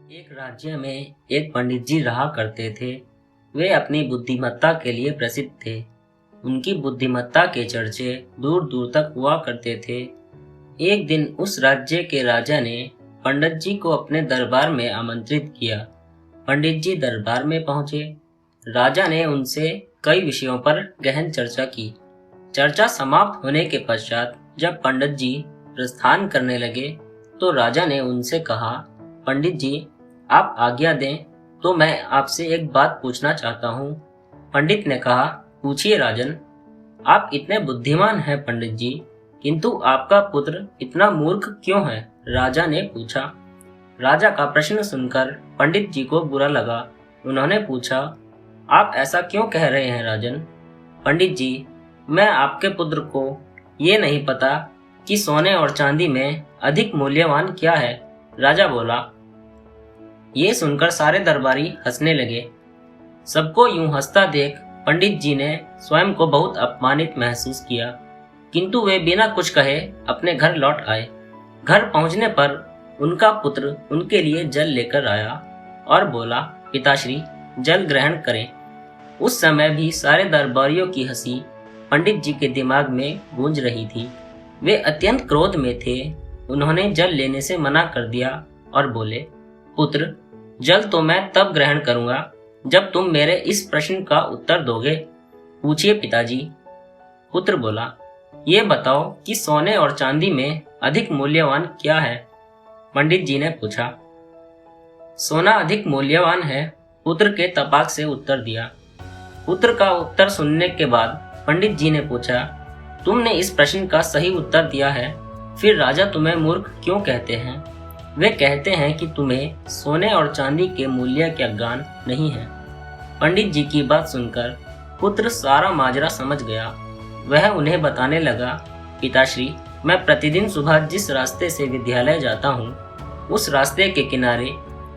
एक राज्य में एक पंडित जी रहा करते थे। वे अपनी बुद्धिमत्ता के लिए प्रसिद्ध थे। उनकी बुद्धिमत्ता के चर्चे दूर दूर तक हुआ करते थे। एक दिन उस राज्य के राजा ने पंडित जी को अपने दरबार में आमंत्रित किया। पंडित जी दरबार में पहुंचे। राजा ने उनसे कई विषयों पर गहन चर्चा की। चर्चा समाप्त होने के पश्चात जब पंडित जी प्रस्थान करने लगे तो राजा ने उनसे कहा, पंडित जी, आप आज्ञा दें तो मैं आपसे एक बात पूछना चाहता हूँ। पंडित ने कहा, पूछिए राजन। आप इतने बुद्धिमान हैं पंडित जी, किंतु आपका पुत्र इतना मूर्ख क्यों है? राजा ने पूछा। राजा का प्रश्न सुनकर पंडित जी को बुरा लगा। उन्होंने पूछा, आप ऐसा क्यों कह रहे हैं राजन? पंडित जी, मैं आपके पुत्र को ये नहीं पता कि सोने और चांदी में अधिक मूल्यवान क्या है। राजा बोला। ये सुनकर सारे दरबारी हंसने लगे। सबको यूं हंसता देख पंडित जी ने स्वयं को बहुत अपमानित महसूस किया, किंतु वे बिना कुछ कहे अपने घर लौट आए। घर पहुंचने पर उनका पुत्र उनके लिए जल लेकर आया और बोला, पिताश्री, जल ग्रहण करें। उस समय भी सारे दरबारियों की हंसी पंडित जी के दिमाग में गूंज रही थी। वे अत्यंत क्रोध में थे। उन्होंने जल लेने से मना कर दिया और बोले, पुत्र, जल तो मैं तब ग्रहण करूंगा जब तुम मेरे इस प्रश्न का उत्तर दोगे। पूछिए पिताजी। पुत्र बोला, ये बताओ कि सोने और चांदी में अधिक मूल्यवान क्या है? पंडित जी ने पूछा। सोना अधिक मूल्यवान है, पुत्र के तपाक से उत्तर दिया। पुत्र का उत्तर सुनने के बाद पंडित जी ने पूछा, तुमने इस प्रश्न का सही उत्तर दिया है, फिर राजा तुम्हें मूर्ख क्यों कहते हैं? वे कहते हैं कि तुम्हें सोने और चांदी के मूल्य का ज्ञान नहीं है। पंडित जी की बात सुनकर पुत्र सारा माजरा समझ गया। वह उन्हें बताने लगा, पिताश्री, मैं प्रतिदिन सुबह जिस रास्ते से विद्यालय जाता हूँ, उस रास्ते के किनारे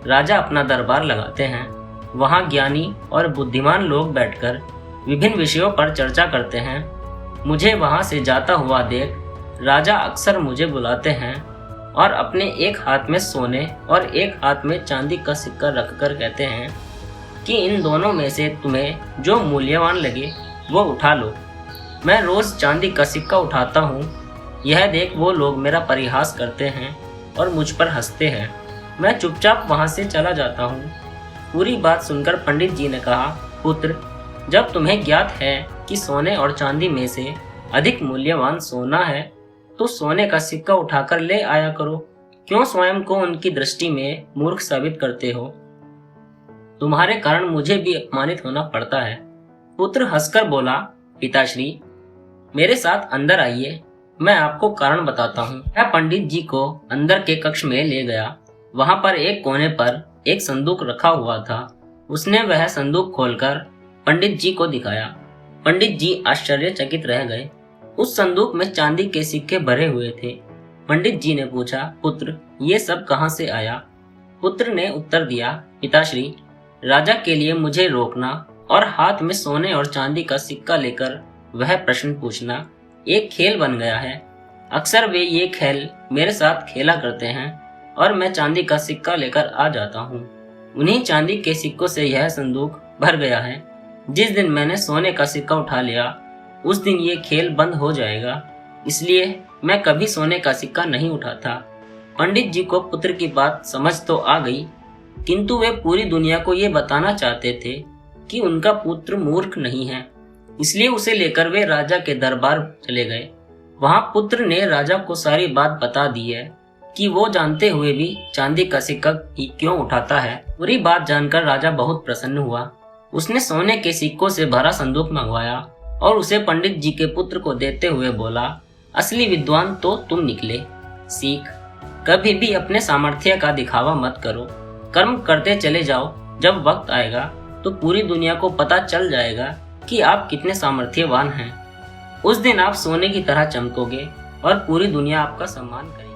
राजा अपना दरबार लगाते हैं। वहाँ ज्ञानी और बुद्धिमान लोग बैठकर विभिन्न विषयों पर चर्चा करते हैं। मुझे वहाँ से जाता हुआ देख राजा अक्सर मुझे बुलाते हैं और अपने एक हाथ में सोने और एक हाथ में चांदी का सिक्का रखकर कहते हैं कि इन दोनों में से तुम्हें जो मूल्यवान लगे वो उठा लो। मैं रोज चांदी का सिक्का उठाता हूँ। यह देख वो लोग मेरा परिहास करते हैं और मुझ पर हंसते हैं। मैं चुपचाप वहाँ से चला जाता हूँ। पूरी बात सुनकर पंडित जी ने कहा, पुत्र, जब तुम्हें ज्ञात है कि सोने और चांदी में से अधिक मूल्यवान सोना है तो सोने का सिक्का उठाकर ले आया करो। क्यों स्वयं को उनकी दृष्टि में मूर्ख साबित करते हो? तुम्हारे कारण मुझे भी अपमानित होना पड़ता है। पुत्र हंसकर बोला, पिताश्री, मेरे साथ अंदर आइए, मैं आपको कारण बताता हूँ। मैं पंडित जी को अंदर के कक्ष में ले गया। वहां पर एक कोने पर एक संदूक रखा हुआ था। उसने वह संदूक खोलकर पंडित जी को दिखाया। पंडित जी आश्चर्यचकित रह गए। उस संदूक में चांदी के सिक्के भरे हुए थे। पंडित जी ने पूछा, पुत्र, ये सब कहाँ से आया? पुत्र ने उत्तर दिया, पिताश्री, राजा के लिए मुझे रोकना और हाथ में सोने और चांदी का सिक्का लेकर वह प्रश्न पूछना एक खेल बन गया है। अक्सर वे ये खेल मेरे साथ खेला करते हैं और मैं चांदी का सिक्का लेकर आ जाता हूँ। उन्हीं चांदी के सिक्कों से यह संदूक भर गया है। जिस दिन मैंने सोने का सिक्का उठा लिया उस दिन ये खेल बंद हो जाएगा, इसलिए मैं कभी सोने का सिक्का नहीं उठाता। पंडित जी को पुत्र की बात समझ तो आ गई, किंतु वे पूरी दुनिया को ये बताना चाहते थे कि उनका पुत्र मूर्ख नहीं है। इसलिए उसे लेकर वे राजा के दरबार चले गए। वहां पुत्र ने राजा को सारी बात बता दी है कि वो जानते हुए भी चांदी का सिक्का क्यों उठाता है। पूरी बात जानकर राजा बहुत प्रसन्न हुआ। उसने सोने के सिक्कों से भरा संदूक मंगवाया और उसे पंडित जी के पुत्र को देते हुए बोला, असली विद्वान तो तुम निकले। सीख, कभी भी अपने सामर्थ्य का दिखावा मत करो। कर्म करते चले जाओ। जब वक्त आएगा तो पूरी दुनिया को पता चल जाएगा कि आप कितने सामर्थ्यवान हैं। उस दिन आप सोने की तरह चमकोगे और पूरी दुनिया आपका सम्मान करेगी।